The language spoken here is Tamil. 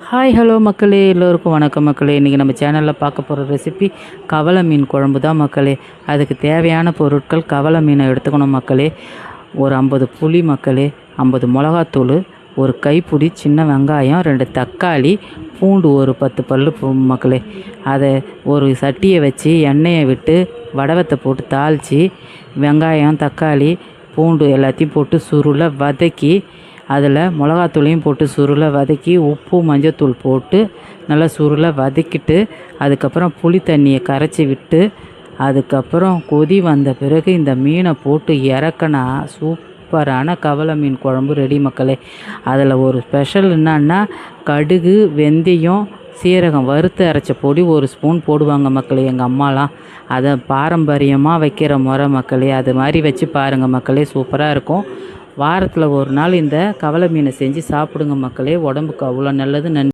ஹாய் ஹலோ மக்களே, எல்லோருக்கும் வணக்கம் மக்களே. இன்றைக்கி நம்ம சேனலில் பார்க்க போகிற ரெசிபி கவலை மீன் குழம்பு தான் மக்களே. அதுக்கு தேவையான பொருட்கள் கவலை மீனை எடுத்துக்கணும் மக்களே. ஒரு 50 புளி மக்களே, 50 மிளகாத்தூள், ஒரு கைப்பிடி சின்ன வெங்காயம், 2 தக்காளி, பூண்டு ஒரு 10 பல் மக்களே. அதை ஒரு சட்டியை வச்சு எண்ணெயை விட்டு வடவத்தை போட்டு தாளித்து வெங்காயம் தக்காளி பூண்டு எல்லாத்தையும் போட்டு சுருள வதக்கி அதில் மிளகாத்தூளையும் போட்டு சுருள வதக்கி உப்பு மஞ்சத்தூள் போட்டு நல்லா சுருள வதக்கிட்டு அதுக்கப்புறம் புளி தண்ணியை கரைச்சி விட்டு அதுக்கப்புறம் கொதி வந்த பிறகு இந்த மீனை போட்டு இறக்குனா சூப்பரான கவலை மீன் குழம்பு ரெடி மக்களே. அதில் ஒரு ஸ்பெஷல் என்னன்னா கடுகு வெந்தயம் சீரகம் வறுத்து அரைச்ச பொடி ஒரு ஸ்பூன் போடுவாங்க மக்களே. எங்கள் அம்மாலாம் அதை பாரம்பரியமாக வைக்கிற முறை மக்களே. அது மாதிரி வச்சு பாருங்கள் மக்களே, சூப்பராக இருக்கும். வாரத்தில் ஒரு நாள் இந்த கவலை மீனை செஞ்சு சாப்பிடுங்க மக்களே. உடம்புக்கு அவ்வளோ நல்லது. நன்றி.